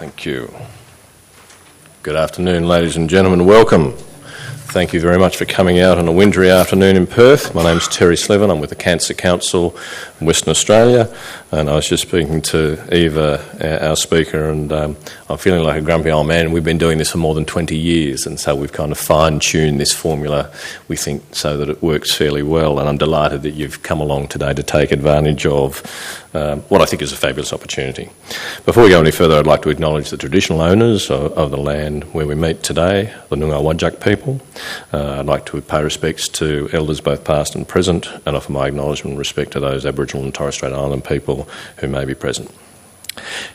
Thank you. Good afternoon, ladies and gentlemen. Welcome. Thank you very much for coming out on a wintry afternoon in Perth. My name's Terry Slevin. I'm with the Cancer Council in Western Australia, and I was just speaking to Eva, our speaker, and I'm feeling like a grumpy old man. We've been doing this for more than 20 years, and so we've kind of fine-tuned this formula, we think, so that it works fairly well, and I'm delighted that you've come along today to take advantage of what I think is a fabulous opportunity. Before we go any further, I'd like to acknowledge the traditional owners of the land where we meet today, the Noongar Whadjuk people. I'd like to pay respects to elders both past and present, and offer my acknowledgement and respect to those Aboriginal and Torres Strait Island people who may be present.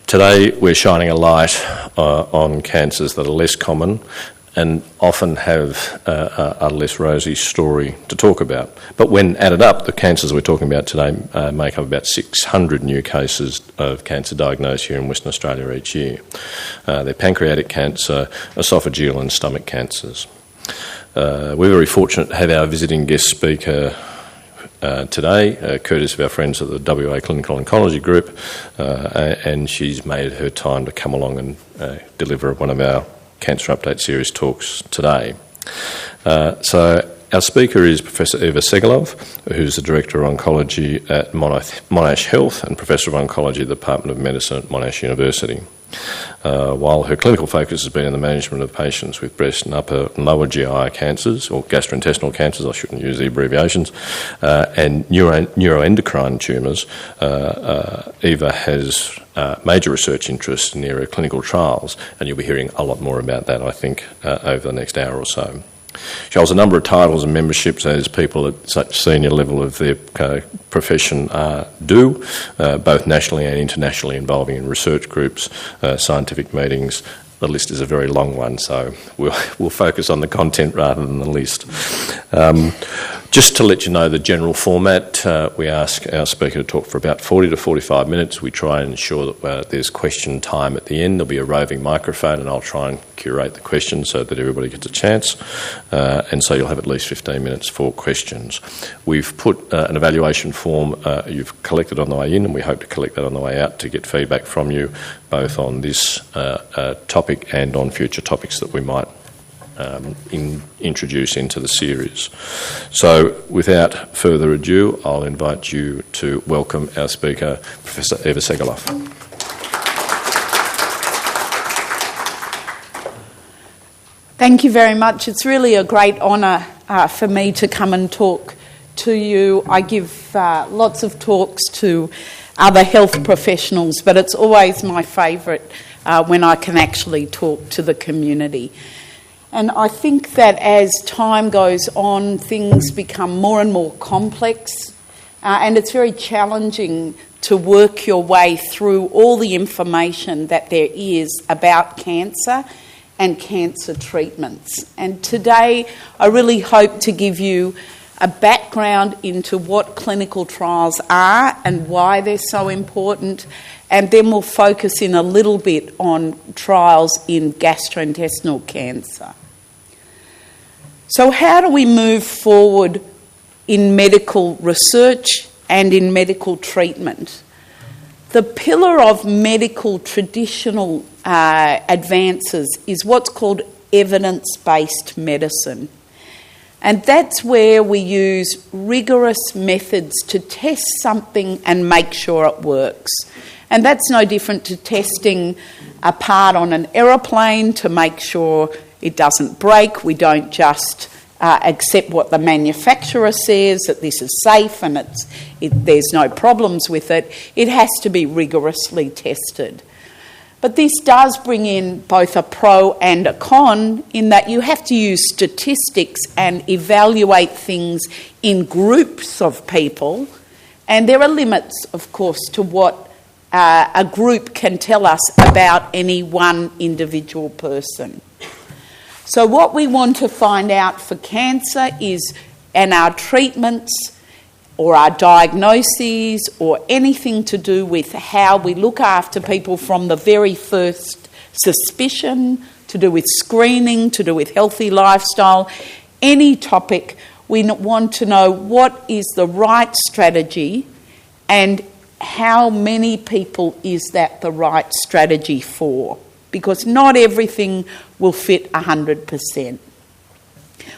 Today we're shining a light on cancers that are less common and often have a less rosy story to talk about. But when added up, the cancers we're talking about today make up about 600 new cases of cancer diagnosed here in Western Australia each year. They're pancreatic cancer, oesophageal and stomach cancers. We're very fortunate to have our visiting guest speaker today, courtesy of our friends at the WA Clinical Oncology Group, and she's made her time to come along and deliver one of our Cancer Update Series talks today. So our speaker is Professor Eva Segelov, who's the Director of Oncology at Monash Health and Professor of Oncology at the Department of Medicine at Monash University. While her clinical focus has been in the management of patients with breast and upper and lower GI cancers, or gastrointestinal cancers, I shouldn't use the abbreviations, and neuroendocrine tumours, Eva has major research interests in the area of clinical trials, and you'll be hearing a lot more about that, I think, over the next hour or so. She holds a number of titles and memberships as people at such senior level of their profession do, both nationally and internationally, involving in research groups, scientific meetings. The list is a very long one, so we'll focus on the content rather than the list. Just to let you know the general format, we ask our speaker to talk for about 40 to 45 minutes. We try and ensure that there's question time at the end. There'll be a roving microphone, and I'll try and curate the questions so that everybody gets a chance. And so you'll have at least 15 minutes for questions. We've put an evaluation form you've collected on the way in, and we hope to collect that on the way out to get feedback from you, both on this topic and on future topics that we might introduce into the series. So without further ado, I'll invite you to welcome our speaker, Professor Eva Segelov. Thank you very much. It's really a great honour for me to come and talk to you. I give lots of talks to other health professionals, but it's always my favourite when I can actually talk to the community. And I think that as time goes on, things become more and more complex, and it's very challenging to work your way through all the information that there is about cancer and cancer treatments. And today I really hope to give you a background into what clinical trials are and why they're so important, and then we'll focus in a little bit on trials in gastrointestinal cancer. So how do we move forward in medical research and in medical treatment? The pillar of medical traditional advances is what's called evidence-based medicine. And that's where we use rigorous methods to test something and make sure it works. And that's no different to testing a part on an aeroplane to make sure it doesn't break. We don't just accept what the manufacturer says, that this is safe and there's no problems with it. It has to be rigorously tested. But this does bring in both a pro and a con, in that you have to use statistics and evaluate things in groups of people, and there are limits, of course, to what a group can tell us about any one individual person. So what we want to find out for cancer is, and our treatments or our diagnoses or anything to do with how we look after people from the very first suspicion, to do with screening, to do with healthy lifestyle, any topic, we want to know what is the right strategy and how many people is that the right strategy for. because not everything will fit 100%.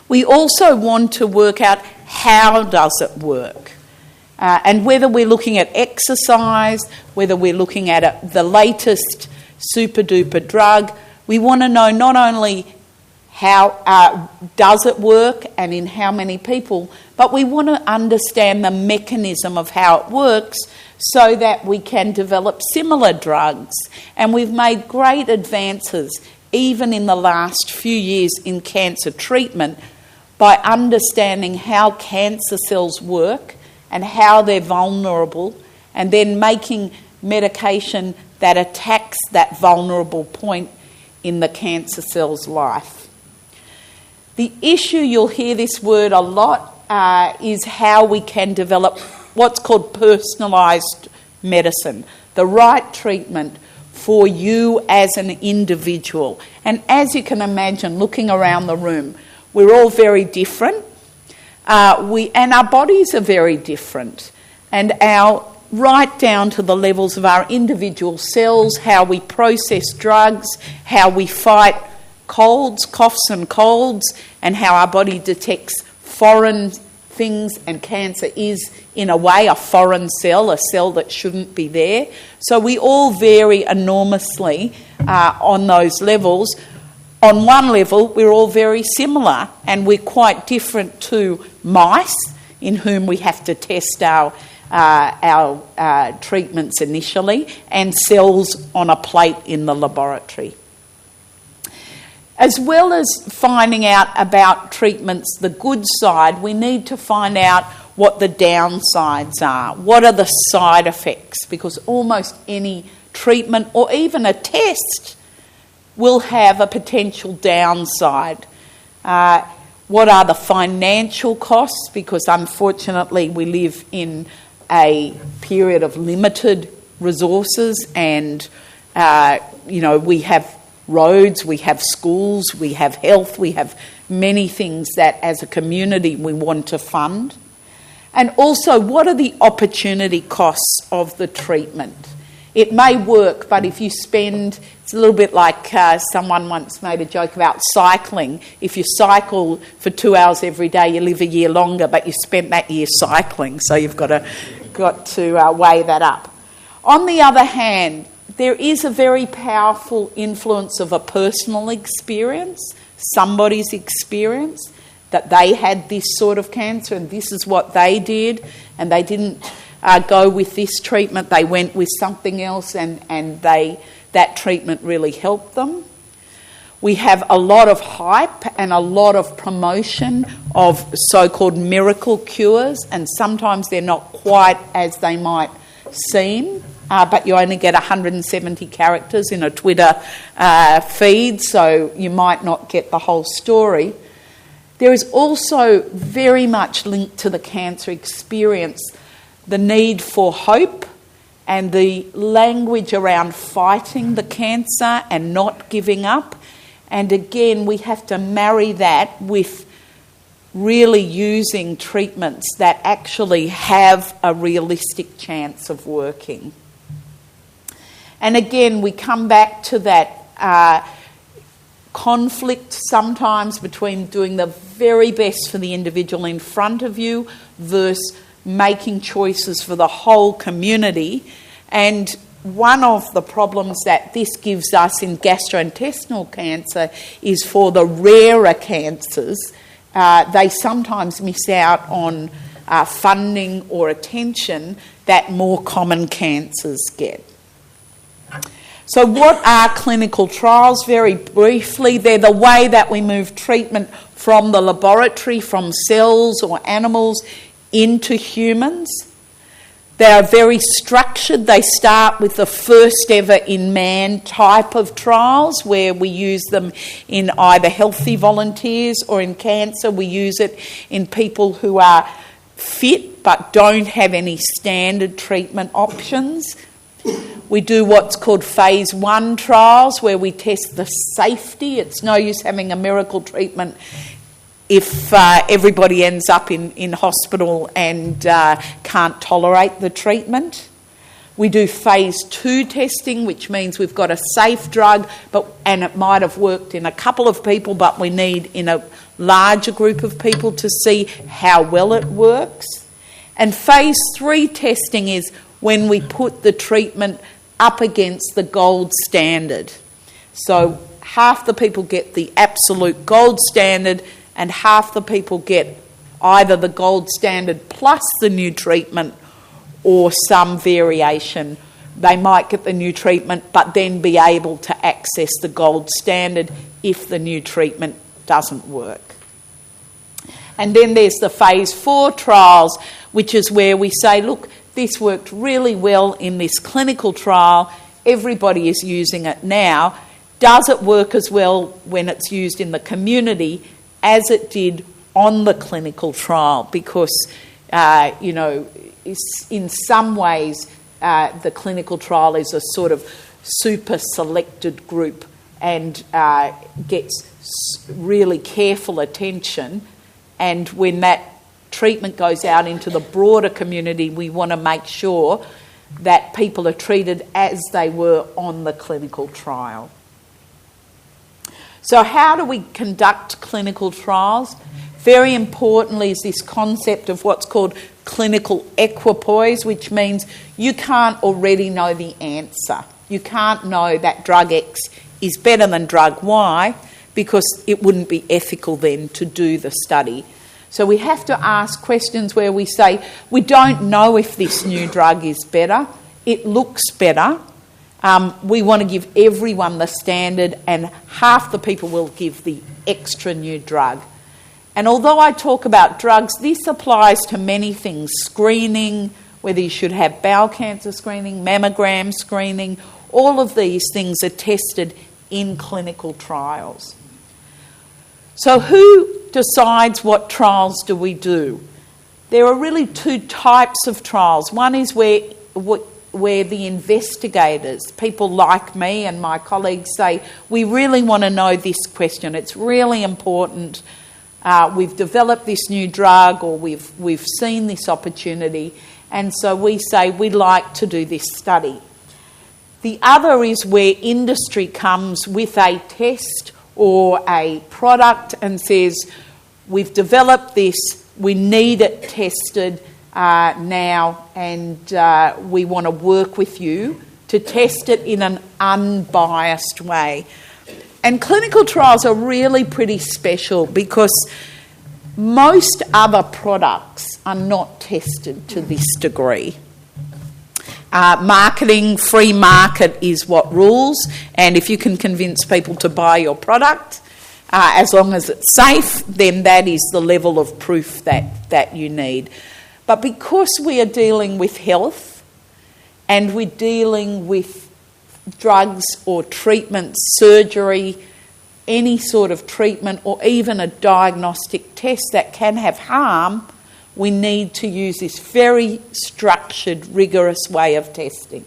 We also want to work out how does it work. And whether we're looking at exercise, whether we're looking at the latest super-duper drug, we want to know not only how does it work and in how many people, but we want to understand the mechanism of how it works so that we can develop similar drugs. And we've made great advances, even in the last few years in cancer treatment, by understanding how cancer cells work and how they're vulnerable, and then making medication that attacks that vulnerable point in the cancer cell's life. The issue, you'll hear this word a lot, is how we can develop what's called personalised medicine, the right treatment for you as an individual. And as you can imagine, looking around the room, we're all very different. And our bodies are very different, and right down to the levels of our individual cells, how we process drugs, how we fight colds, coughs and colds, and how our body detects foreign things, and cancer is, in a way, a foreign cell, a cell that shouldn't be there. So we all vary enormously on those levels. On one level, we're all very similar, and we're quite different to mice, in whom we have to test our treatments initially, and cells on a plate in the laboratory. As well as finding out about treatments, the good side, we need to find out what the downsides are. What are the side effects? Because almost any treatment or even a test will have a potential downside. What are the financial costs? Because unfortunately we live in a period of limited resources, and we have roads, we have schools, we have health, we have many things that as a community we want to fund. And also, what are the opportunity costs of the treatment? It may work, but if you spend, it's a little bit like someone once made a joke about cycling. If you cycle for 2 hours every day, you live a year longer, but you spent that year cycling, so you've got to weigh that up. On the other hand, there is a very powerful influence of a personal experience, somebody's experience, that they had this sort of cancer and this is what they did, and they didn't go with this treatment, they went with something else, and that treatment really helped them. We have a lot of hype and a lot of promotion of so-called miracle cures, and sometimes they're not quite as they might seem, but you only get 170 characters in a Twitter feed, so you might not get the whole story. There is also very much linked to the cancer experience the need for hope and the language around fighting the cancer and not giving up. And again, we have to marry that with really using treatments that actually have a realistic chance of working. And again, we come back to that conflict sometimes between doing the very best for the individual in front of you versus making choices for the whole community. And one of the problems that this gives us in gastrointestinal cancer is for the rarer cancers, they sometimes miss out on funding or attention that more common cancers get. So what are clinical trials? Very briefly, they're the way that we move treatment from the laboratory, from cells or animals, into humans. They are very structured. They start with the first ever in man type of trials where we use them in either healthy volunteers or in cancer. We use it in people who are fit but don't have any standard treatment options. We do what's called phase 1 trials where we test the safety. It's no use having a miracle treatment if everybody ends up in hospital and can't tolerate the treatment. We do phase 2 testing, which means we've got a safe drug, and it might have worked in a couple of people, but we need in a larger group of people to see how well it works. And phase 3 testing is when we put the treatment up against the gold standard. So half the people get the absolute gold standard and half the people get either the gold standard plus the new treatment or some variation. They might get the new treatment but then be able to access the gold standard if the new treatment doesn't work. And then there's the phase 4 trials, which is where we say, look, this worked really well in this clinical trial. Everybody is using it now. Does it work as well when it's used in the community as it did on the clinical trial? Because, in some ways, the clinical trial is a sort of super selected group and gets really careful attention. And when that treatment goes out into the broader community, we want to make sure that people are treated as they were on the clinical trial. So how do we conduct clinical trials? Very importantly is this concept of what's called clinical equipoise, which means you can't already know the answer. You can't know that drug X is better than drug Y because it wouldn't be ethical then to do the study. So we have to ask questions where we say, we don't know if this new drug is better. It looks better. We want to give everyone the standard, and half the people will give the extra new drug. And although I talk about drugs, this applies to many things. Screening, whether you should have bowel cancer screening, mammogram screening, all of these things are tested in clinical trials. So who decides what trials do we do? There are really two types of trials. One is where the investigators, people like me and my colleagues, say, we really want to know this question. It's really important. We've developed this new drug, or we've seen this opportunity, and so we say we'd like to do this study. The other is where industry comes with a test or a product and says, we've developed this, we need it tested now, and we want to work with you to test it in an unbiased way. And clinical trials are really pretty special because most other products are not tested to this degree. Marketing, free market is what rules, and if you can convince people to buy your product, as long as it's safe, then that is the level of proof that you need. But because we are dealing with health and we're dealing with drugs or treatments, surgery, any sort of treatment, or even a diagnostic test that can have harm, we need to use this very structured, rigorous way of testing.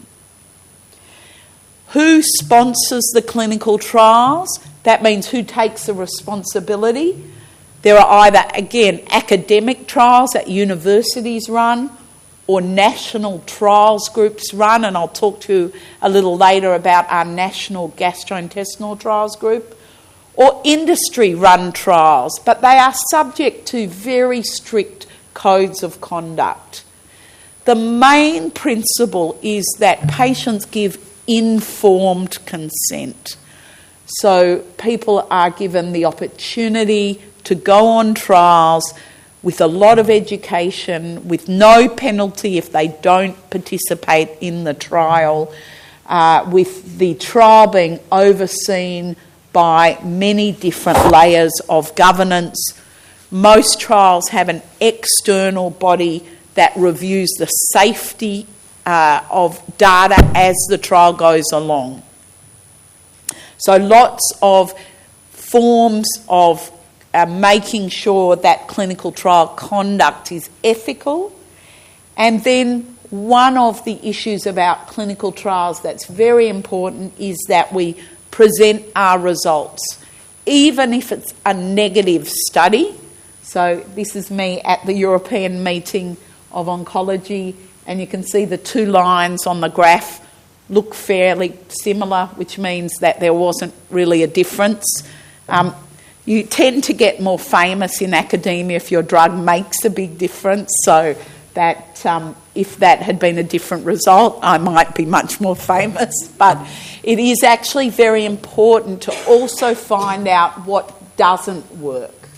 Who sponsors the clinical trials? That means who takes the responsibility. There are either, again, academic trials that universities run or national trials groups run, and I'll talk to you a little later about our national gastrointestinal trials group, or industry-run trials, but they are subject to very strict codes of conduct. The main principle is that patients give informed consent. So people are given the opportunity to go on trials with a lot of education, with no penalty if they don't participate in the trial, with the trial being overseen by many different layers of governance. Most trials have an external body that reviews the safety of data as the trial goes along. So lots of forms of making sure that clinical trial conduct is ethical. And then one of the issues about clinical trials that's very important is that we present our results, even if it's a negative study. So this is me at the European meeting of Oncology, And you can see the two lines on the graph look fairly similar, which means that there wasn't really a difference. You tend to get more famous in academia if your drug makes a big difference, so that if that had been a different result, I might be much more famous. But it is actually very important to also find out what doesn't work,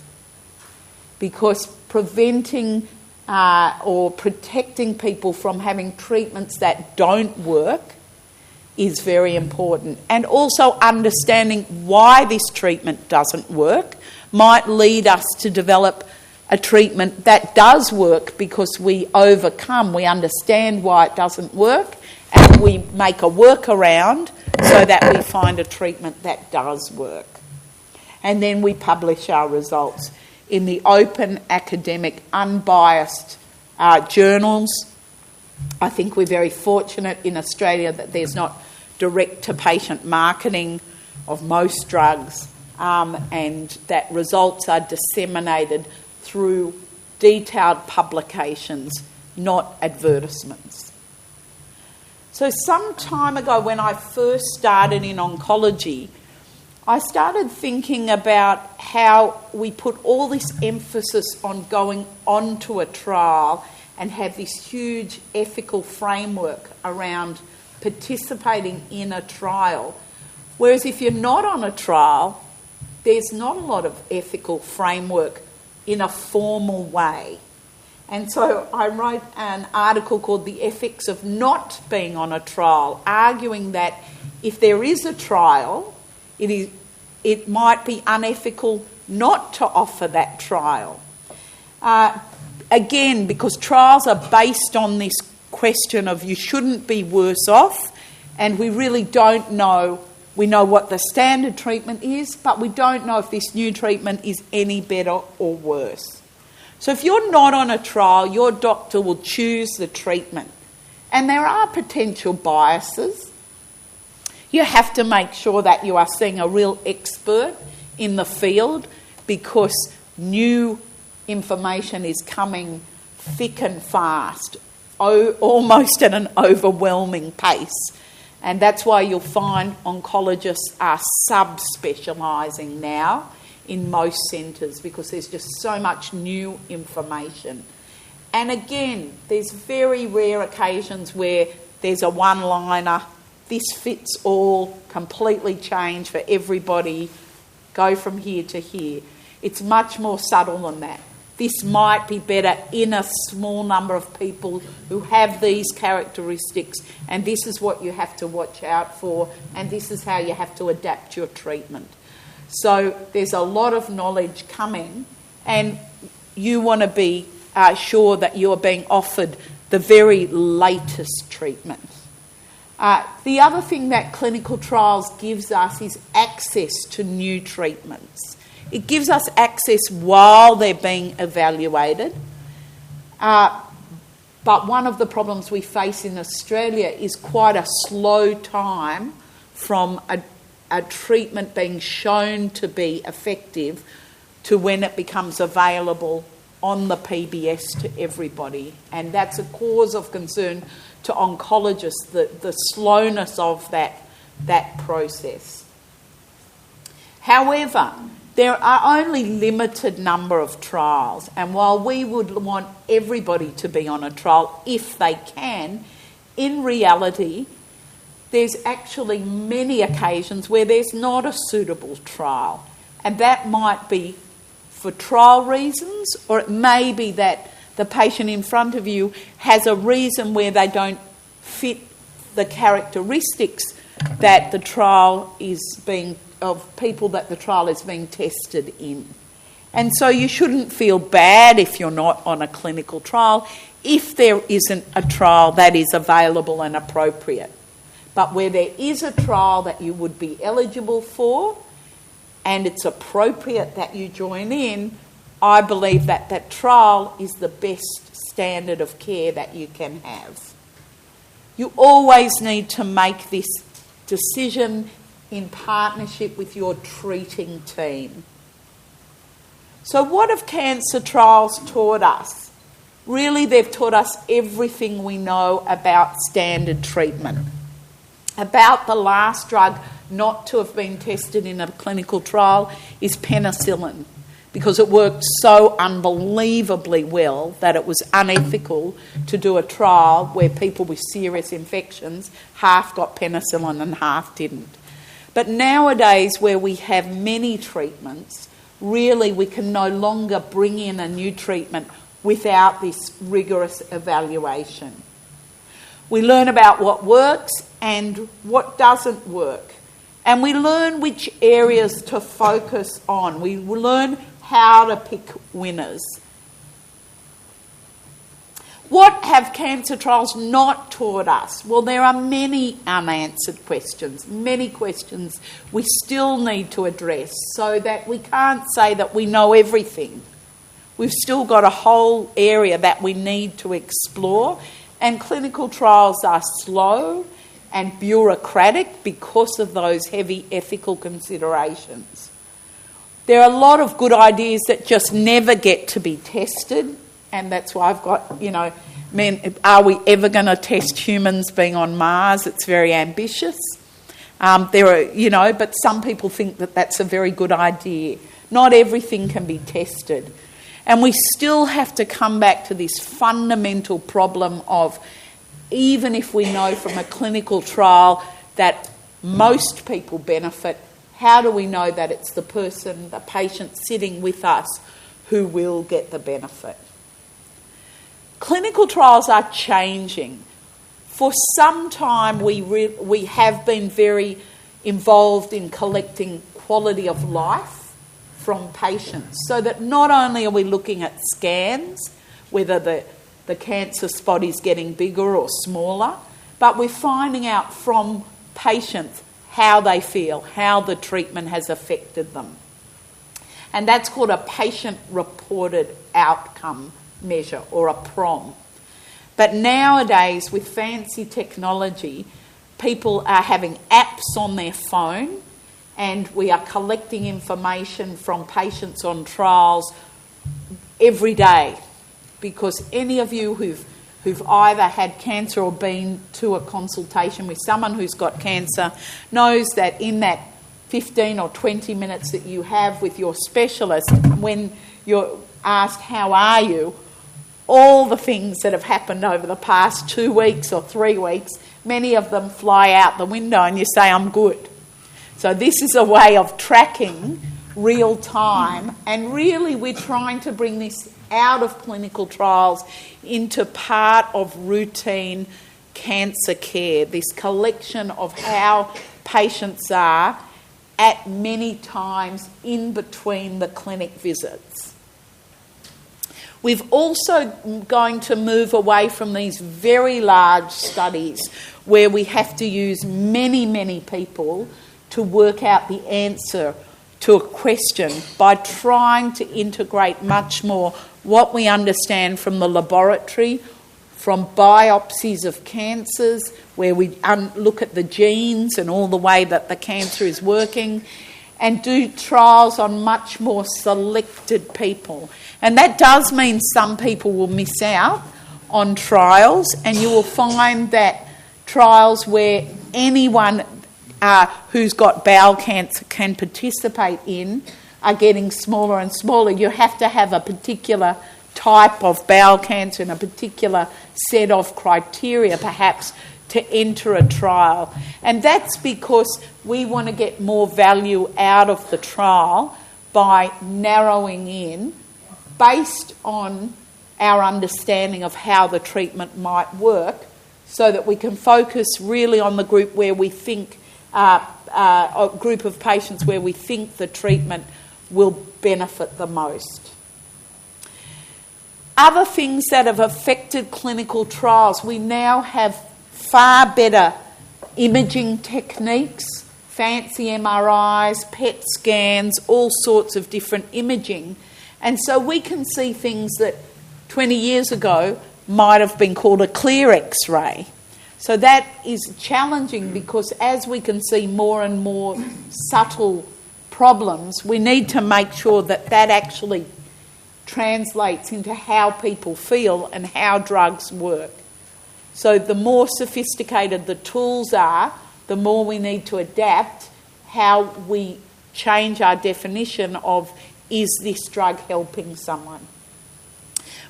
because preventing or protecting people from having treatments that don't work is very important. And also understanding why this treatment doesn't work might lead us to develop a treatment that does work, because we understand why it doesn't work, and we make a workaround so that we find a treatment that does work. And then we publish our results in the open, academic, unbiased journals. I think we're very fortunate in Australia that there's not direct-to-patient marketing of most drugs, and that results are disseminated through detailed publications, not advertisements. So some time ago, when I first started in oncology, I started thinking about how we put all this emphasis on going onto a trial and have this huge ethical framework around participating in a trial. Whereas if you're not on a trial, there's not a lot of ethical framework in a formal way. And so I wrote an article called The Ethics of Not Being on a Trial, arguing that if there is a trial, it might be unethical not to offer that trial. Again, because trials are based on this question of you shouldn't be worse off, and we really don't know. We know what the standard treatment is, but we don't know if this new treatment is any better or worse. So if you're not on a trial, your doctor will choose the treatment. And there are potential biases. You have to make sure that you are seeing a real expert in the field, because new information is coming thick and fast, almost at an overwhelming pace. And that's why you'll find oncologists are sub-specialising now in most centres, because there's just so much new information. And again, there's very rare occasions where there's a one-liner, this fits all, completely change for everybody, go from here to here. It's much more subtle than that. This might be better in a small number of people who have these characteristics, and this is what you have to watch out for, and this is how you have to adapt your treatment. So there's a lot of knowledge coming, and you want to be sure that you're being offered the very latest treatment. The other thing that clinical trials gives us is access to new treatments. It gives us access while they're being evaluated. But one of the problems we face in Australia is quite a slow time from a treatment being shown to be effective to when it becomes available on the PBS to everybody. And that's a cause of concern to oncologists, the slowness of that process. However, there are only limited number of trials, and while we would want everybody to be on a trial if they can, in reality, there's actually many occasions where there's not a suitable trial. And that might be for trial reasons, or it may be that the patient in front of you has a reason where they don't fit the characteristics that the trial is being, of people that the trial is being tested in. And so you shouldn't feel bad if you're not on a clinical trial if there isn't a trial that is available and appropriate. But where there is a trial that you would be eligible for and it's appropriate that you join in, I believe that that trial is the best standard of care that you can have. You always need to make this decision in partnership with your treating team. So what have cancer trials taught us? Really, they've taught us everything we know about standard treatment. About the last drug not to have been tested in a clinical trial is penicillin, because it worked so unbelievably well that it was unethical to do a trial where people with serious infections, half got penicillin and half didn't. But nowadays, where we have many treatments, really we can no longer bring in a new treatment without this rigorous evaluation. We learn about what works and what doesn't work. And we learn which areas to focus on. We learn how to pick winners. What have cancer trials not taught us? Well, there are many unanswered questions, many questions we still need to address, so that we can't say that we know everything. We've still got a whole area that we need to explore, and clinical trials are slow and bureaucratic because of those heavy ethical considerations. There are a lot of good ideas that just never get to be tested, and that's why I've got, are we ever going to test humans being on Mars? It's very ambitious. But some people think that that's a very good idea. Not everything can be tested. And we still have to come back to this fundamental problem of, even if we know from a clinical trial that most people benefit, how do we know that it's the patient sitting with us who will get the benefit? Clinical trials are changing. For some time we have been very involved in collecting quality of life from patients, so that not only are we looking at scans, whether the cancer spot is getting bigger or smaller, but we're finding out from patients how they feel, how the treatment has affected them. And that's called a patient-reported outcome measure, or a PROM. But nowadays, with fancy technology, people are having apps on their phone, and we are collecting information from patients on trials every day. Because any of you who've either had cancer or been to a consultation with someone who's got cancer knows that in that 15 or 20 minutes that you have with your specialist, when you're asked, how are you, all the things that have happened over the past 2 weeks or 3 weeks, many of them fly out the window and you say, I'm good. So this is a way of tracking real time, and really we're trying to bring this out of clinical trials into part of routine cancer care, this collection of how patients are at many times in between the clinic visits. We've also going to move away from these very large studies where we have to use many, many people to work out the answer to a question, by trying to integrate much more what we understand from the laboratory, from biopsies of cancers, where we look at the genes and all the way that the cancer is working, and do trials on much more selected people. And that does mean some people will miss out on trials, and you will find that trials where anyone who's got bowel cancer can participate in are getting smaller and smaller. You have to have a particular type of bowel cancer and a particular set of criteria perhaps to enter a trial. And that's because we want to get more value out of the trial by narrowing in based on our understanding of how the treatment might work, so that we can focus really on the group where we think a group of patients where we think the treatment will benefit the most. Other things that have affected clinical trials, we now have far better imaging techniques, fancy MRIs, PET scans, all sorts of different imaging. And so we can see things that 20 years ago might have been called a clear X-ray. So that is challenging, because as we can see more and more subtle problems, we need to make sure that that actually translates into how people feel and how drugs work. So the more sophisticated the tools are, the more we need to adapt how we change our definition of, is this drug helping someone?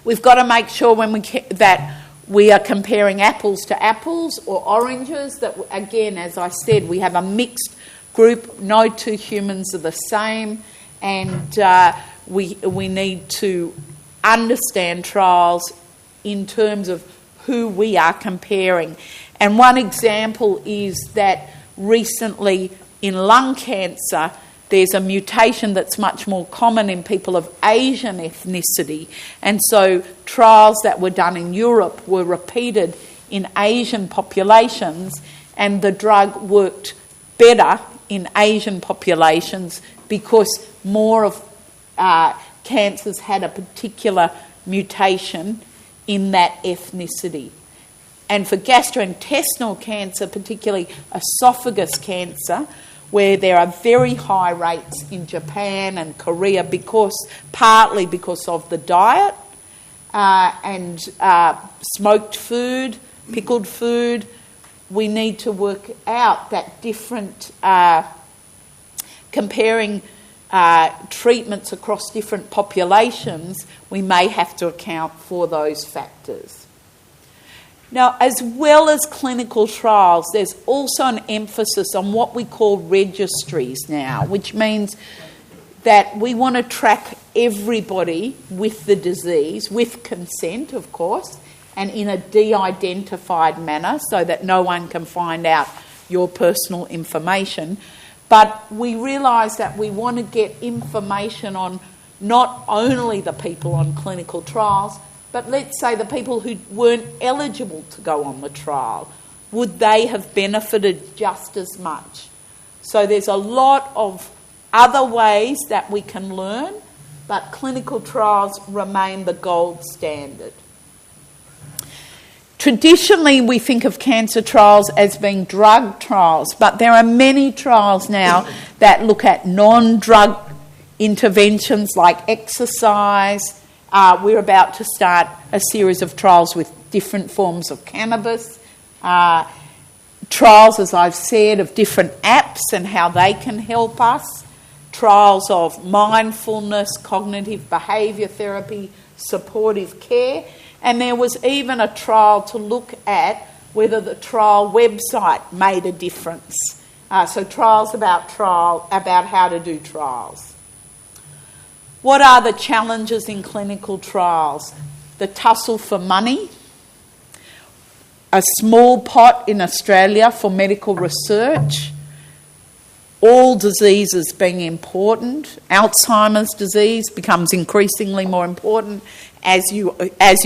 We've got to make sure that we are comparing apples to apples or oranges, that, again, as I said, we have a mixed group. No two humans are the same, and we need to understand trials in terms of who we are comparing. And one example is that recently in lung cancer, there's a mutation that's much more common in people of Asian ethnicity. And so trials that were done in Europe were repeated in Asian populations, and the drug worked better in Asian populations because more of cancers had a particular mutation in that ethnicity. And for gastrointestinal cancer, particularly esophagus cancer, where there are very high rates in Japan and Korea, partly because of the diet and smoked food, pickled food, we need to work out that different comparing treatments across different populations, we may have to account for those factors. Now, as well as clinical trials, there's also an emphasis on what we call registries now, which means that we want to track everybody with the disease, with consent, of course, and in a de-identified manner so that no one can find out your personal information. But we realise that we want to get information on not only the people on clinical trials, but let's say the people who weren't eligible to go on the trial. Would they have benefited just as much? So there's a lot of other ways that we can learn, but clinical trials remain the gold standard. Traditionally, we think of cancer trials as being drug trials, but there are many trials now that look at non-drug interventions like exercise. We're about to start a series of trials with different forms of cannabis. Trials, as I've said, of different apps and how they can help us. Trials of mindfulness, cognitive behaviour therapy, supportive care. And there was even a trial to look at whether the trial website made a difference. So trials about how to do trials. What are the challenges in clinical trials? The tussle for money, a small pot in Australia for medical research, all diseases being important. Alzheimer's disease becomes increasingly more important. As you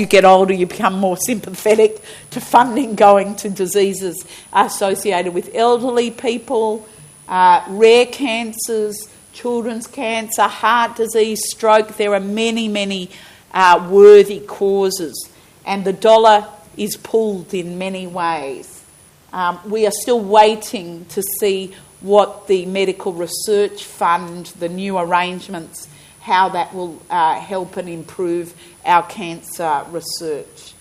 get older, you become more sympathetic to funding going to diseases associated with elderly people, rare cancers, children's cancer, heart disease, stroke. There are many, many worthy causes, and the dollar is pulled in many ways. We are still waiting to see what the Medical Research Fund, the new arrangements, how that will help and improve our cancer research.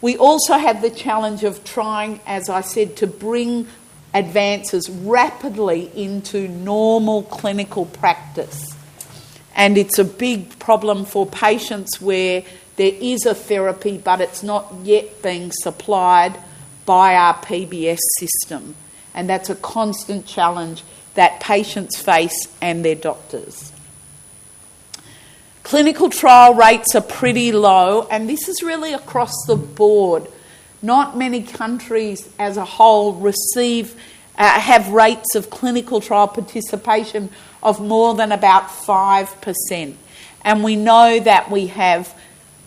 We also have the challenge of trying, as I said, to bring advances rapidly into normal clinical practice. And it's a big problem for patients where there is a therapy but it's not yet being supplied by our PBS system. And that's a constant challenge that patients face and their doctors. Clinical trial rates are pretty low, and this is really across the board. Not many countries as a whole have rates of clinical trial participation of more than about 5%. And we know that we have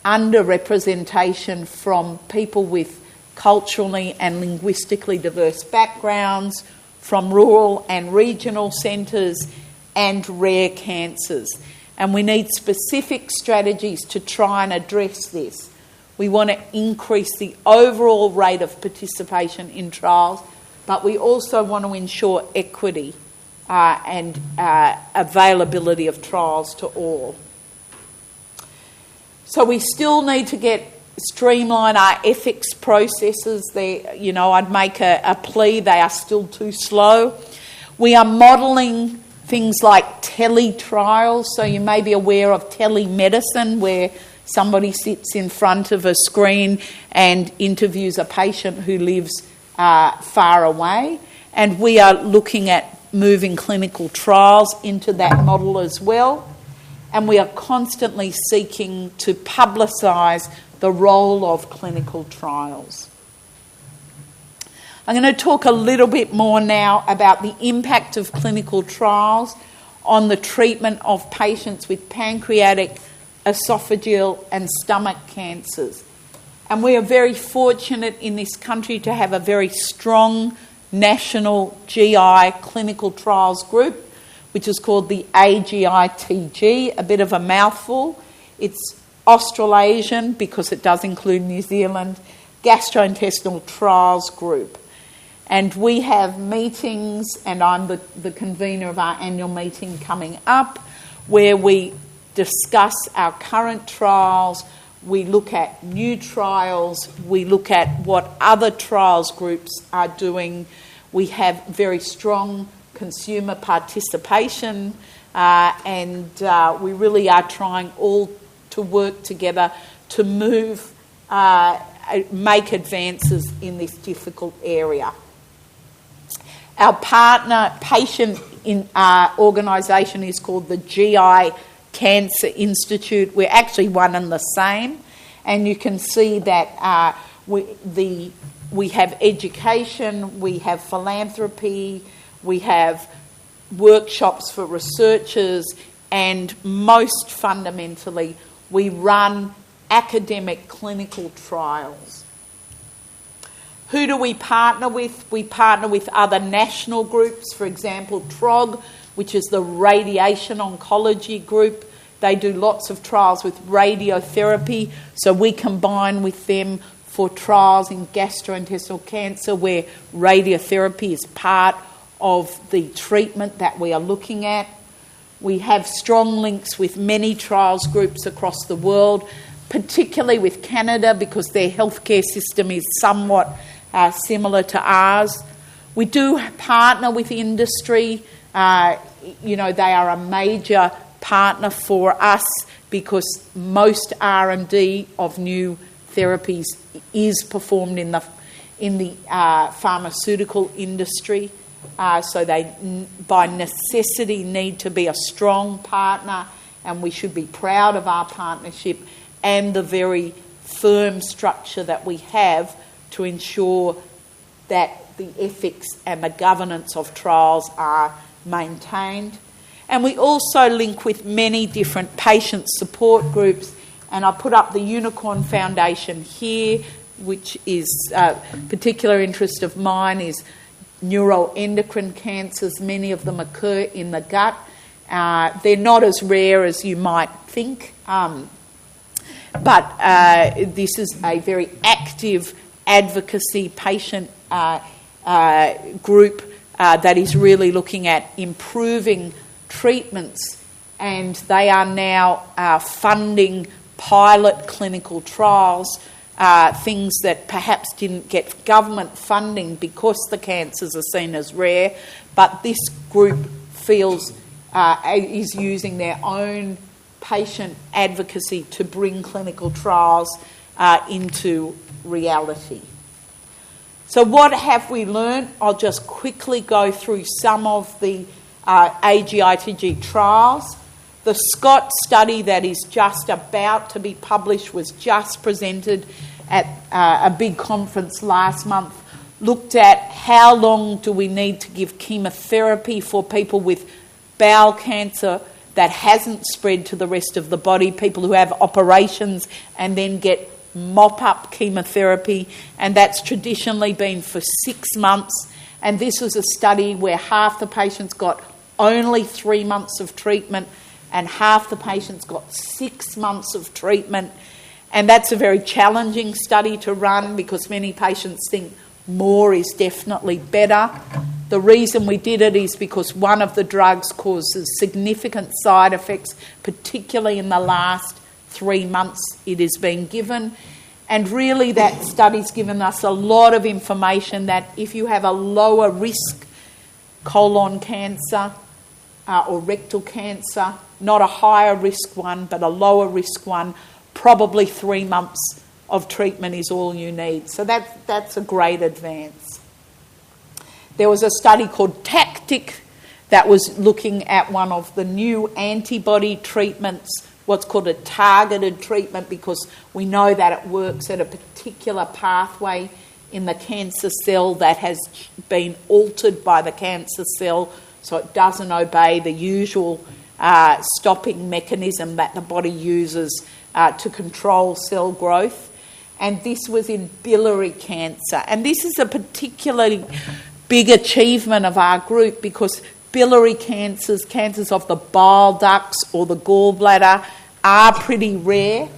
underrepresentation from people with culturally and linguistically diverse backgrounds, from rural and regional centres, and rare cancers. And we need specific strategies to try and address this. We want to increase the overall rate of participation in trials, but we also want to ensure equity and availability of trials to all. So we still need to streamline our ethics processes. I'd make a plea, they are still too slow. We are modelling things like teletrials, so you may be aware of telemedicine, where somebody sits in front of a screen and interviews a patient who lives far away. And we are looking at moving clinical trials into that model as well. And we are constantly seeking to publicise the role of clinical trials. I'm going to talk a little bit more now about the impact of clinical trials on the treatment of patients with pancreatic, esophageal and stomach cancers. And we are very fortunate in this country to have a very strong national GI clinical trials group, which is called the AGITG, a bit of a mouthful. It's Australasian, because it does include New Zealand, Gastrointestinal Trials Group. And we have meetings, and I'm the convener of our annual meeting coming up, where we discuss our current trials, we look at new trials, we look at what other trials groups are doing. We have very strong consumer participation, and we really are trying all to work together to make advances in this difficult area. Our partner patient in our organisation is called the GI Cancer Institute. We're actually one and the same, and you can see that we have education, we have philanthropy, we have workshops for researchers, and most fundamentally, we run academic clinical trials. Who do we partner with? We partner with other national groups, for example, TROG, which is the Radiation Oncology group. They do lots of trials with radiotherapy, so we combine with them for trials in gastrointestinal cancer where radiotherapy is part of the treatment that we are looking at. We have strong links with many trials groups across the world, particularly with Canada, because their healthcare system is somewhat similar to ours. We do partner with industry. They are a major partner for us because most R&D of new therapies is performed in the pharmaceutical industry. So they, by necessity, need to be a strong partner, and we should be proud of our partnership and the very firm structure that we have to ensure that the ethics and the governance of trials are maintained. And we also link with many different patient support groups, and I put up the Unicorn Foundation here, which is a particular interest of mine is neuroendocrine cancers. Many of them occur in the gut. They're not as rare as you might think, but this is a very active advocacy patient group that is really looking at improving treatments, and they are now funding pilot clinical trials, things that perhaps didn't get government funding because the cancers are seen as rare, but this group feels is using their own patient advocacy to bring clinical trials into reality. So what have we learned? I'll just quickly go through some of the AGITG trials. The Scott study that is just about to be published was just presented at a big conference last month, looked at how long do we need to give chemotherapy for people with bowel cancer that hasn't spread to the rest of the body, people who have operations and then get mop-up chemotherapy, and that's traditionally been for 6 months. And this was a study where half the patients got only 3 months of treatment and half the patients got 6 months of treatment. And that's a very challenging study to run because many patients think more is definitely better. The reason we did it is because one of the drugs causes significant side effects, particularly in the last 3 months it has been given. And really that study's given us a lot of information that if you have a lower risk colon cancer or rectal cancer, not a higher risk one but a lower risk one, probably 3 months of treatment is all you need. So that's a great advance. There was a study called TACTIC that was looking at one of the new antibody treatments, what's called a targeted treatment, because we know that it works at a particular pathway in the cancer cell that has been altered by the cancer cell, so it doesn't obey the usual stopping mechanism that the body uses to control cell growth. And this was in biliary cancer. And this is a particularly big achievement of our group because biliary cancers, cancers of the bile ducts or the gallbladder, are pretty rare,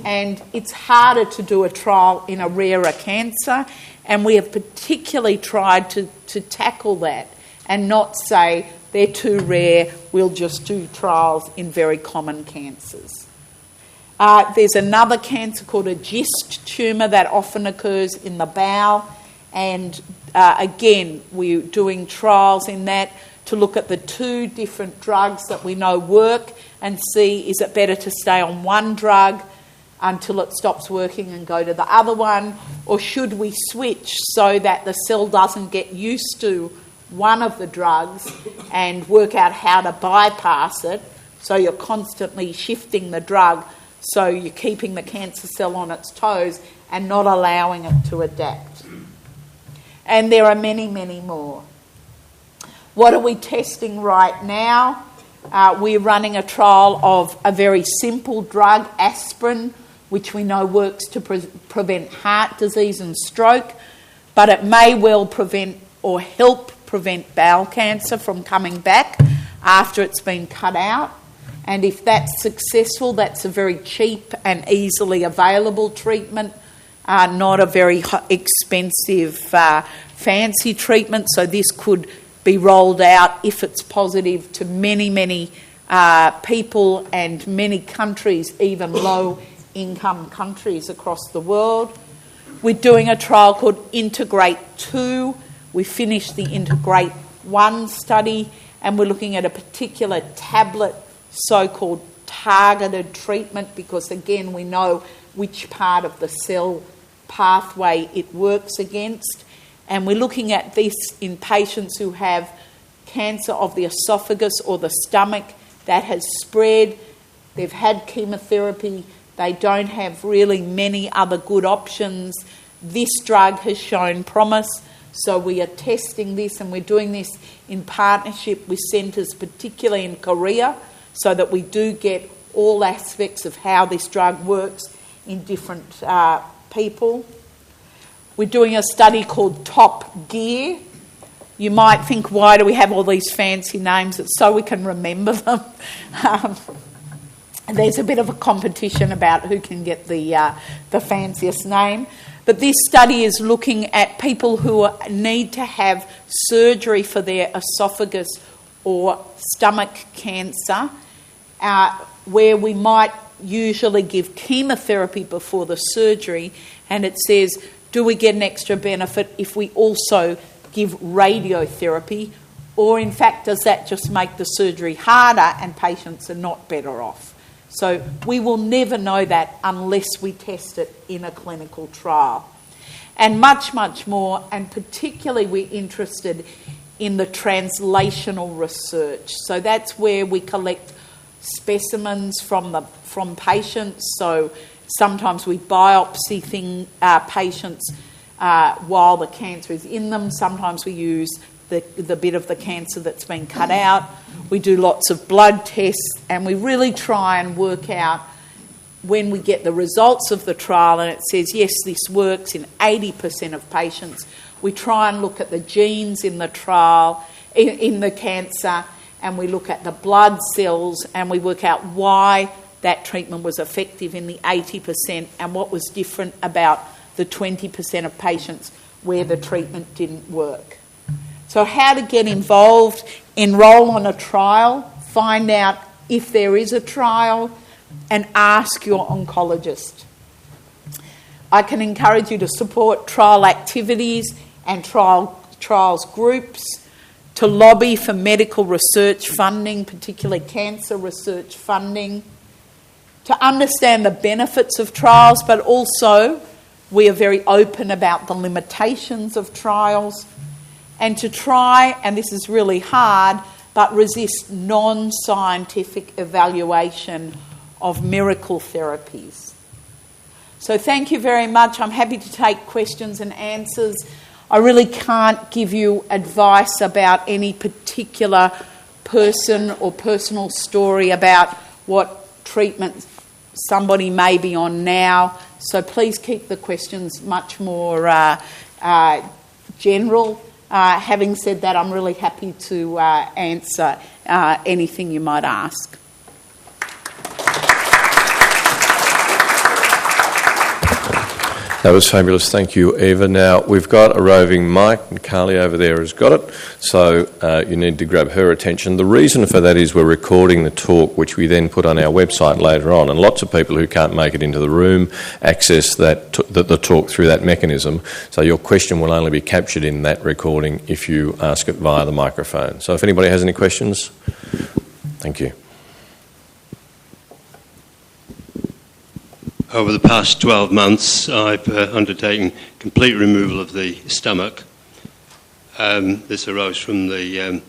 and it's harder to do a trial in a rarer cancer, and we have particularly tried to tackle that and not say they're too rare, we'll just do trials in very common cancers. There's another cancer called a GIST tumour that often occurs in the bowel, and again, we're doing trials in that to look at the 2 different drugs that we know work and see, is it better to stay on one drug until it stops working and go to the other one, or should we switch so that the cell doesn't get used to one of the drugs and work out how to bypass it, so you're constantly shifting the drug so you're keeping the cancer cell on its toes and not allowing it to adapt. And there are many, many more. What are we testing right now? We're running a trial of a very simple drug, aspirin, which we know works to prevent heart disease and stroke, but it may well prevent or help prevent bowel cancer from coming back after it's been cut out. And if that's successful, that's a very cheap and easily available treatment, not a very expensive, fancy treatment. So this could be rolled out, if it's positive, to many, many people and many countries, even low-income countries across the world. We're doing a trial called Integrate 2. We finished the Integrate 1 study, and we're looking at a particular tablet, so-called targeted treatment, because, again, we know which part of the cell pathway it works against. And we're looking at this in patients who have cancer of the esophagus or the stomach that has spread. They've had chemotherapy. They don't have really many other good options. This drug has shown promise, so we are testing this, and we're doing this in partnership with centres, particularly in Korea, so that we do get all aspects of how this drug works in different people. We're doing a study called Top Gear. You might think, why do we have all these fancy names? It's so we can remember them. There's a bit of a competition about who can get the fanciest name. But this study is looking at people who need to have surgery for their esophagus or stomach cancer, where we might usually give chemotherapy before the surgery, and it says, do we get an extra benefit if we also give radiotherapy, or in fact does that just make the surgery harder and patients are not better off? So we will never know that unless we test it in a clinical trial. And much, much more, and particularly we're interested in the translational research. So that's where we collect specimens from patients. So sometimes we biopsy patients while the cancer is in them. Sometimes we use the bit of the cancer that's been cut out. We do lots of blood tests, and we really try and work out, when we get the results of the trial and it says, yes, this works in 80% of patients, we try and look at the genes in the trial, in the cancer, and we look at the blood cells, and we work out why that treatment was effective in the 80% and what was different about the 20% of patients where the treatment didn't work. So how to get involved, enrol on a trial, find out if there is a trial, and ask your oncologist. I can encourage you to support trial activities and trials groups, to lobby for medical research funding, particularly cancer research funding, to understand the benefits of trials, but also we are very open about the limitations of trials, and to try, and this is really hard, but resist non-scientific evaluation of miracle therapies. So thank you very much. I'm happy to take questions and answers. I really can't give you advice about any particular person or personal story about what treatment somebody may be on now. So please keep the questions much more general. Having said that, I'm really happy to answer anything you might ask. That was fabulous. Thank you, Eva. Now, we've got a roving mic, and Carly over there has got it, so you need to grab her attention. The reason for that is we're recording the talk, which we then put on our website later on, and lots of people who can't make it into the room access the talk through that mechanism, so your question will only be captured in that recording if you ask it via the microphone. So if anybody has any questions, thank you. Over the past 12 months, I've undertaken complete removal of the stomach. This arose from the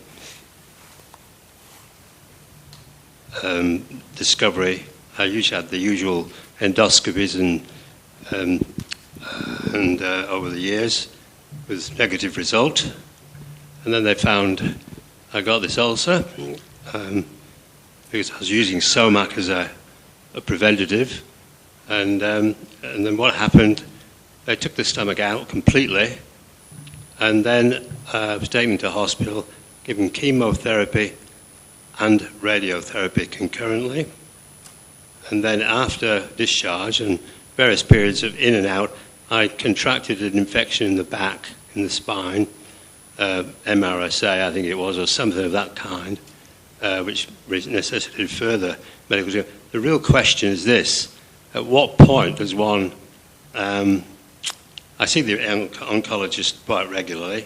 discovery. I usually had the usual endoscopies and over the years with negative result. And then they found I got this ulcer because I was using Somac as a preventative. And then what happened, they took the stomach out completely, and then I was taken to hospital, given chemotherapy and radiotherapy concurrently. And then after discharge and various periods of in and out, I contracted an infection in the back, in the spine, MRSA I think it was, or something of that kind, which necessitated further medical treatment. The real question is this: at what point does one... I see the oncologist quite regularly.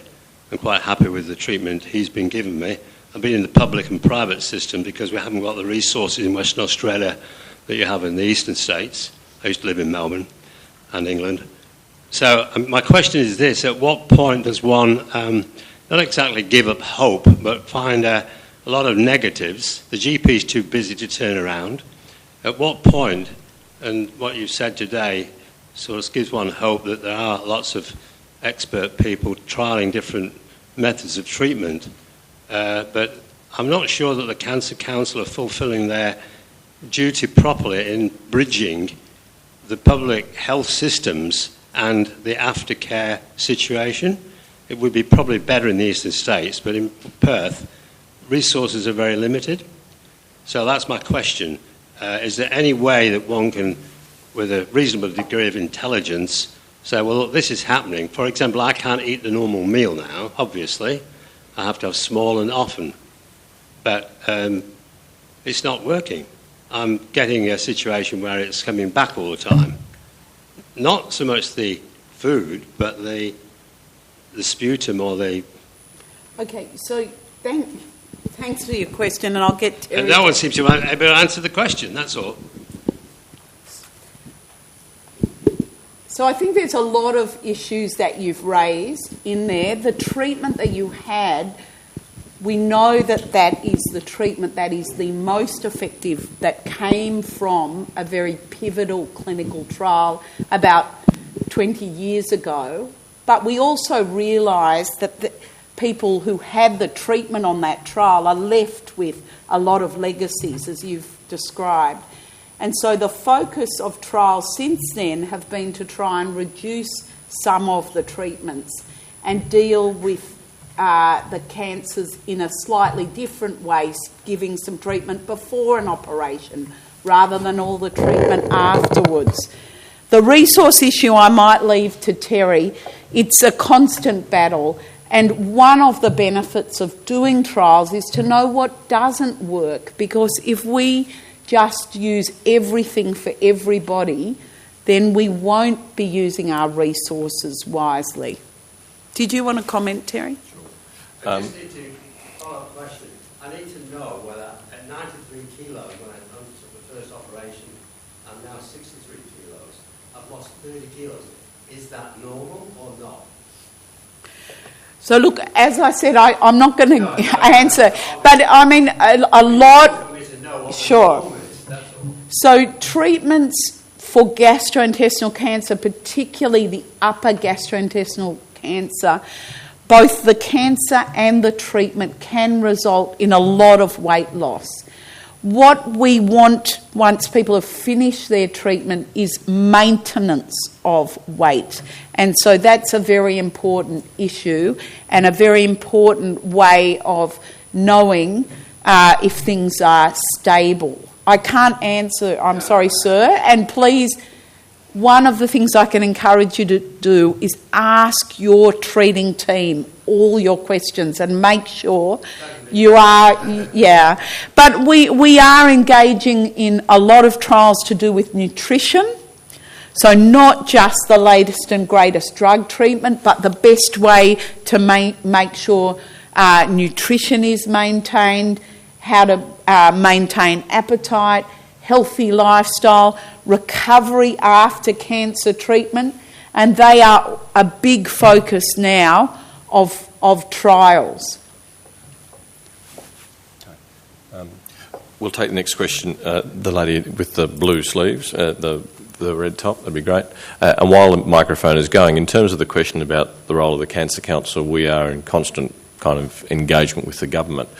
I'm quite happy with the treatment he's been giving me. I've been in the public and private system because we haven't got the resources in Western Australia that you have in the eastern states. I used to live in Melbourne and England. So my question is this: at what point does one not exactly give up hope, but find a lot of negatives? The GP is too busy to turn around. At what point, and what you've said today sort of gives one hope that there are lots of expert people trialling different methods of treatment, but I'm not sure that the Cancer Council are fulfilling their duty properly in bridging the public health systems and the aftercare situation. It would be probably better in the eastern states, but in Perth, resources are very limited. So that's my question. Is there any way that one can, with a reasonable degree of intelligence, say, well, look, this is happening. For example, I can't eat the normal meal now, obviously. I have to have small and often. But it's not working. I'm getting a situation where it's coming back all the time. Not so much the food, but the sputum or the... Okay, so thanks for your question, and I'll get to... And no one seems to be able to answer the question, that's all. So I think there's a lot of issues that you've raised in there. The treatment that you had, we know that that is the treatment that is the most effective, that came from a very pivotal clinical trial about 20 years ago. But we also realised that the people who had the treatment on that trial are left with a lot of legacies, as you've described. And so the focus of trials since then have been to try and reduce some of the treatments and deal with the cancers in a slightly different way, giving some treatment before an operation rather than all the treatment afterwards. The resource issue I might leave to Terry. It's a constant battle, and one of the benefits of doing trials is to know what doesn't work, because if we just use everything for everybody, then we won't be using our resources wisely. Did you want to comment, Terry? Sure. I just need to follow up question. I need to know whether at 93 kilos when I undertook the first operation, I'm now 63 kilos. I've lost 30 kilos. Is that normal or not? So look, as I said, I'm not going to answer, but I mean a lot. Sure. So treatments for gastrointestinal cancer, particularly the upper gastrointestinal cancer, both the cancer and the treatment can result in a lot of weight loss. What we want once people have finished their treatment is maintenance of weight. And so that's a very important issue and a very important way of knowing if things are stable. I can't answer, I'm sorry, sir, and please, one of the things I can encourage you to do is ask your treating team all your questions and make sure you are, yeah. But we are engaging in a lot of trials to do with nutrition. So not just the latest and greatest drug treatment, but the best way to make sure nutrition is maintained, how to maintain appetite, healthy lifestyle, recovery after cancer treatment, and they are a big focus now of trials. We'll take the next question. The lady with the blue sleeves, the red top, that'd be great. And while the microphone is going, in terms of the question about the role of the Cancer Council, we are in constant kind of engagement with the government.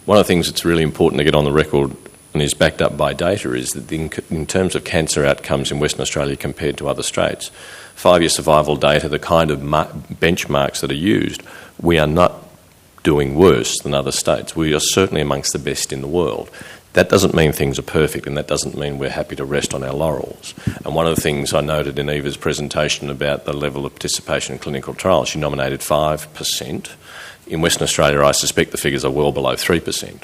One of the things that's really important to get on the record and is backed up by data is that in terms of cancer outcomes in Western Australia compared to other states, 5-year survival data, the kind of benchmarks that are used, we are not doing worse than other states. We are certainly amongst the best in the world. That doesn't mean things are perfect, and that doesn't mean we're happy to rest on our laurels. And one of the things I noted in Eva's presentation about the level of participation in clinical trials, she nominated 5%. In Western Australia, I suspect the figures are well below 3%.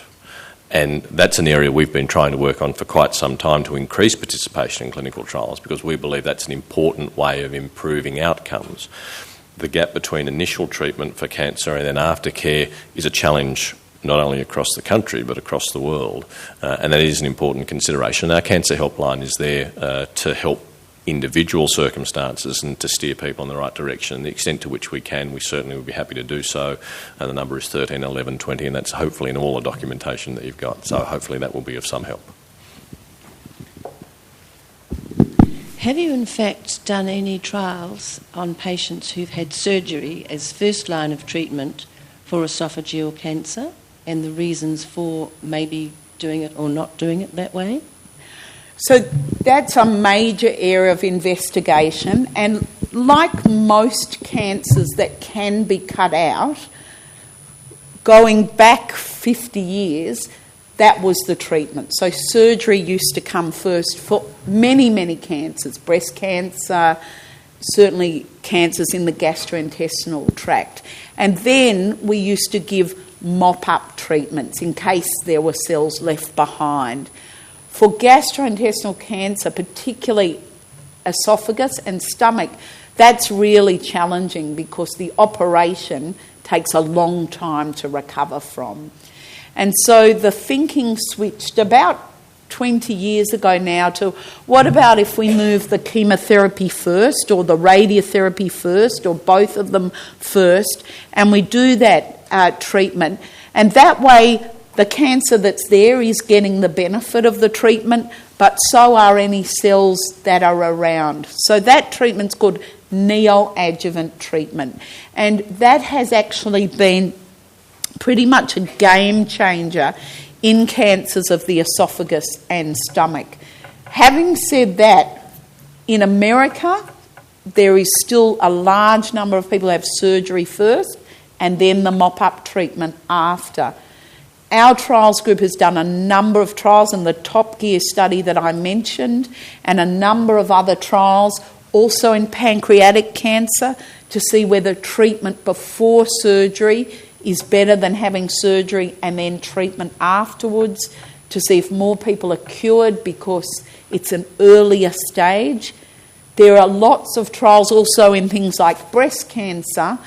And that's an area we've been trying to work on for quite some time to increase participation in clinical trials, because we believe that's an important way of improving outcomes. The gap between initial treatment for cancer and then aftercare is a challenge not only across the country but across the world, and that is an important consideration. Our cancer helpline is there to help individual circumstances and to steer people in the right direction. The extent to which we can, we certainly would be happy to do so. And the number is 13, 11, 20, and that's hopefully in all the documentation that you've got. So hopefully that will be of some help. Have you in fact done any trials on patients who've had surgery as first line of treatment for esophageal cancer and the reasons for maybe doing it or not doing it that way? So that's a major area of investigation, and like most cancers that can be cut out, going back 50 years, that was the treatment. So surgery used to come first for many, many cancers, breast cancer, certainly cancers in the gastrointestinal tract. And then we used to give mop-up treatments in case there were cells left behind. For gastrointestinal cancer, particularly esophagus and stomach, that's really challenging because the operation takes a long time to recover from. And so the thinking switched about 20 years ago now to what about if we move the chemotherapy first or the radiotherapy first or both of them first, and we do that treatment, and that way the cancer that's there is getting the benefit of the treatment, but so are any cells that are around. So that treatment's called neoadjuvant treatment. And that has actually been pretty much a game changer in cancers of the esophagus and stomach. Having said that, in America, there is still a large number of people who have surgery first and then the mop-up treatment after. Our trials group has done a number of trials in the Top Gear study that I mentioned and a number of other trials also in pancreatic cancer to see whether treatment before surgery is better than having surgery and then treatment afterwards to see if more people are cured because it's an earlier stage. There are lots of trials also in things like breast cancer,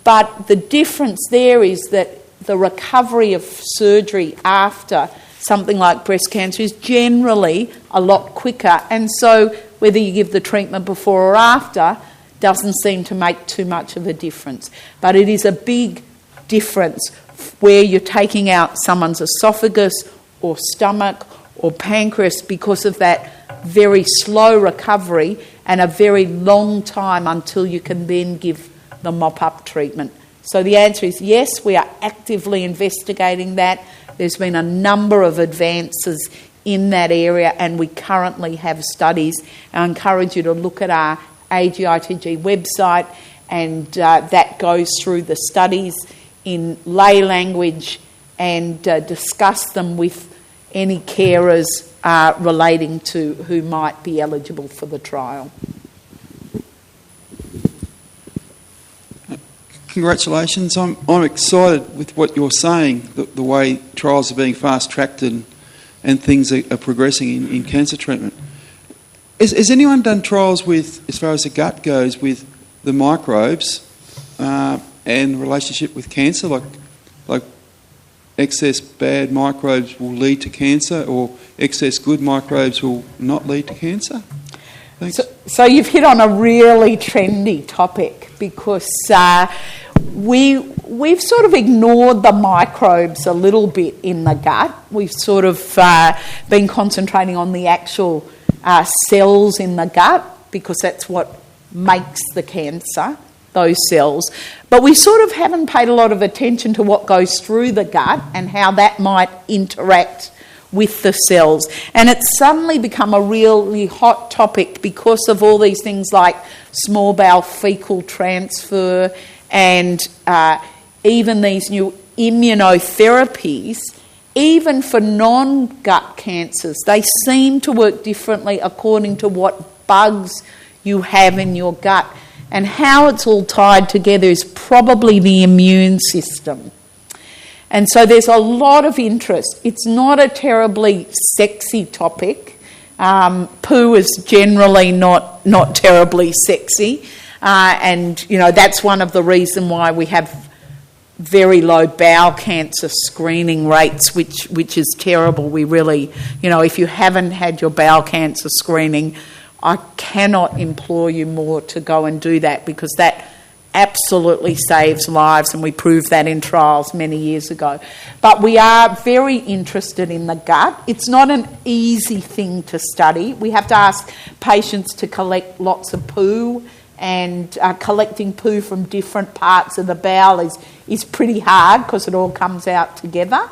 but the difference there is that the recovery of surgery after something like breast cancer is generally a lot quicker, and so whether you give the treatment before or after doesn't seem to make too much of a difference. But it is a big difference where you're taking out someone's esophagus or stomach or pancreas because of that very slow recovery and a very long time until you can then give the mop-up treatment. So the answer is yes, we are actively investigating that. There's been a number of advances in that area, and we currently have studies. I encourage you to look at our AGITG website, and that goes through the studies in lay language and discuss them with any carers relating to who might be eligible for the trial. Congratulations. I'm excited with what you're saying, the way trials are being fast-tracked and things are progressing in cancer treatment. Has anyone done trials with, as far as the gut goes, with the microbes and relationship with cancer, like excess bad microbes will lead to cancer or excess good microbes will not lead to cancer? Thanks. So you've hit on a really trendy topic because we've sort of ignored the microbes a little bit in the gut. We've sort of been concentrating on the actual cells in the gut because that's what makes the cancer, those cells. But we sort of haven't paid a lot of attention to what goes through the gut and how that might interact with the cells. And it's suddenly become a really hot topic because of all these things like small bowel fecal transfer and even these new immunotherapies. Even for non-gut cancers, they seem to work differently according to what bugs you have in your gut. And how it's all tied together is probably the immune system. And so there's a lot of interest. It's not a terribly sexy topic. Poo is generally not terribly sexy. And, you know, that's one of the reasons why we have very low bowel cancer screening rates, which is terrible. We really, you know, if you haven't had your bowel cancer screening, I cannot implore you more to go and do that because that absolutely saves lives, and we proved that in trials many years ago. But we are very interested in the gut. It's not an easy thing to study. We have to ask patients to collect lots of poo, and collecting poo from different parts of the bowel is pretty hard because it all comes out together.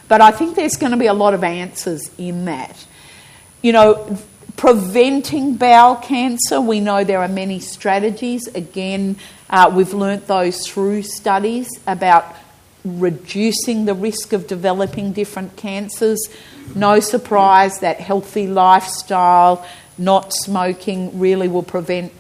But I think there's going to be a lot of answers in that. You know, preventing bowel cancer, we know there are many strategies. Again, we've learnt those through studies about reducing the risk of developing different cancers. No surprise that healthy lifestyle, not smoking, really will prevent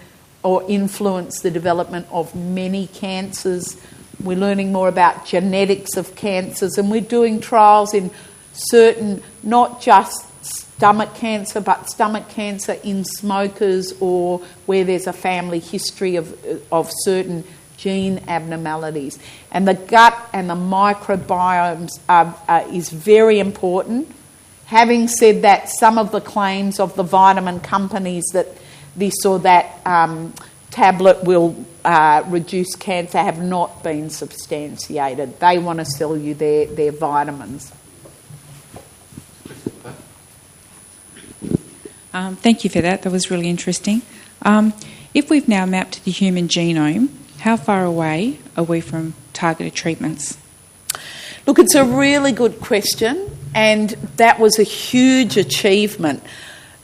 or influence the development of many cancers. We're learning more about genetics of cancers, and we're doing trials in certain, not just stomach cancer, but stomach cancer in smokers or where there's a family history of certain gene abnormalities. And the gut and the microbiomes is very important. Having said that, some of the claims of the vitamin companies that this or that tablet will reduce cancer have not been substantiated. They want to sell you their vitamins. Thank you for that. That was really interesting. If we've now mapped the human genome, how far away are we from targeted treatments? Look, it's a really good question, and that was a huge achievement.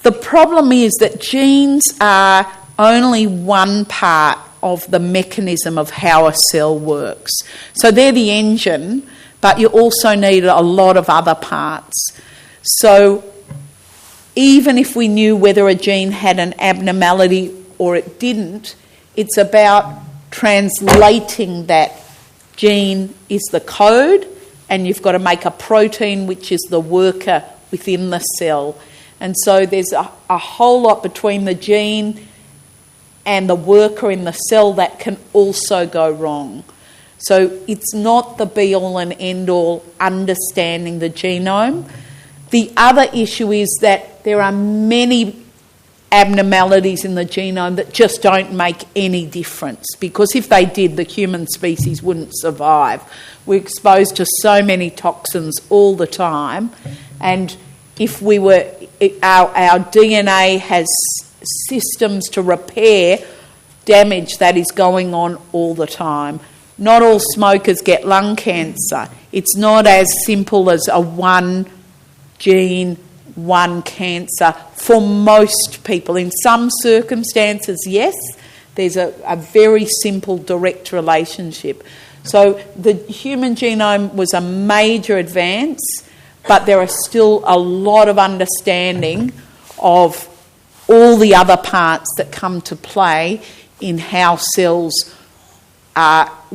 The problem is that genes are only one part of the mechanism of how a cell works. So they're the engine, but you also need a lot of other parts. So even if we knew whether a gene had an abnormality or it didn't, it's about translating that gene is the code and you've got to make a protein which is the worker within the cell. And so there's a whole lot between the gene and the worker in the cell that can also go wrong. So it's not the be-all and end-all understanding the genome. The other issue is that there are many abnormalities in the genome that just don't make any difference, because if they did, the human species wouldn't survive. We're exposed to so many toxins all the time, and if we were, our DNA has systems to repair damage that is going on all the time. Not all smokers get lung cancer. It's not as simple as a one gene, one cancer for most people. In some circumstances, yes, there's a very simple direct relationship. So the human genome was a major advance, but there are still a lot of understanding of all the other parts that come to play in how cells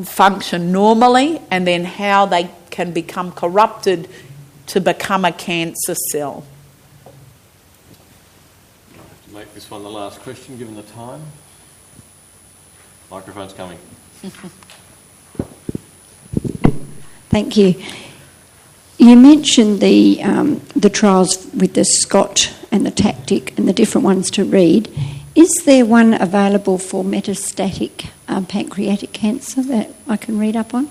function normally, and then how they can become corrupted to become a cancer cell. Make this one the last question, given the time. Microphone's coming. Thank you. You mentioned the trials with the Scott and the Tactic and the different ones to read. Is there one available for metastatic pancreatic cancer that I can read up on?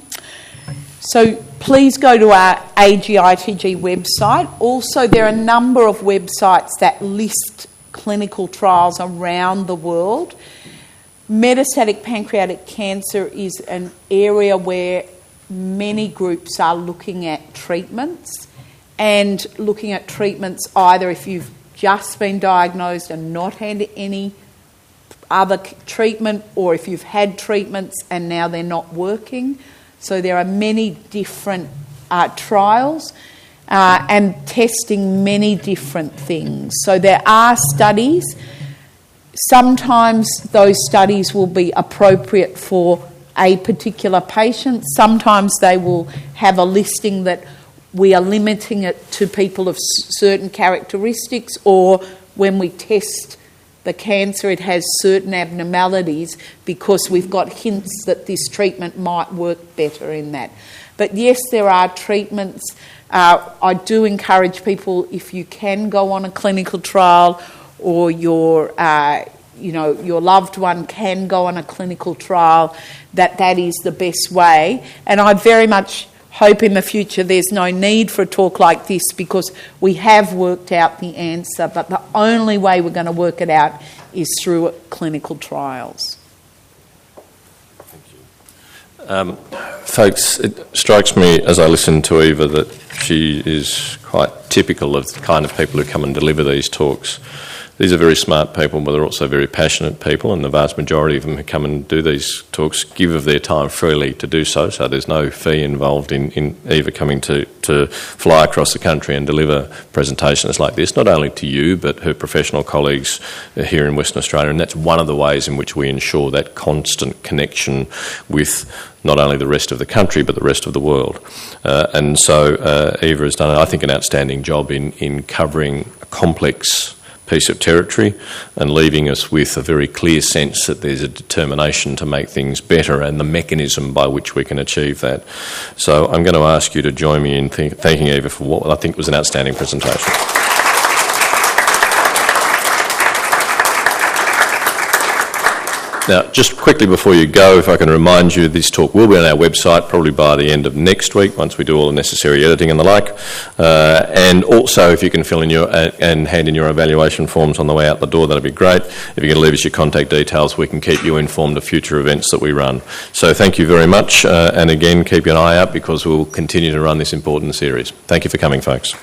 So please go to our AGITG website. Also, there are a number of websites that list clinical trials around the world. Metastatic pancreatic cancer is an area where many groups are looking at treatments, and looking at treatments either if you've just been diagnosed and not had any other treatment, or if you've had treatments and now they're not working. So there are many different trials and testing many different things. So there are studies. Sometimes those studies will be appropriate for a particular patient. Sometimes they will have a listing that we are limiting it to people of certain characteristics, or when we test the cancer it has certain abnormalities because we've got hints that this treatment might work better in that. But yes, there are treatments. I do encourage people, if you can go on a clinical trial, or your loved one can go on a clinical trial, that is the best way. And I very much hope in the future there's no need for a talk like this, because we have worked out the answer, but the only way we're going to work it out is through clinical trials. Thank you. Folks, it strikes me as I listen to Eva that she is quite typical of the kind of people who come and deliver these talks. These are very smart people, but they're also very passionate people, and the vast majority of them who come and do these talks give of their time freely to do so, so there's no fee involved in Eva coming to fly across the country and deliver presentations like this, not only to you, but her professional colleagues here in Western Australia, and that's one of the ways in which we ensure that constant connection with not only the rest of the country, but the rest of the world. And so Eva has done, I think, an outstanding job in covering a complex piece of territory and leaving us with a very clear sense that there's a determination to make things better and the mechanism by which we can achieve that. So I'm going to ask you to join me in thanking Eva for what I think was an outstanding presentation. Now, just quickly before you go, if I can remind you, this talk will be on our website probably by the end of next week, once we do all the necessary editing and the like. And also, if you can fill in and hand in your evaluation forms on the way out the door, that'd be great. If you're going to leave us your contact details, we can keep you informed of future events that we run. So thank you very much, and again, keep an eye out, because we'll continue to run this important series. Thank you for coming, folks.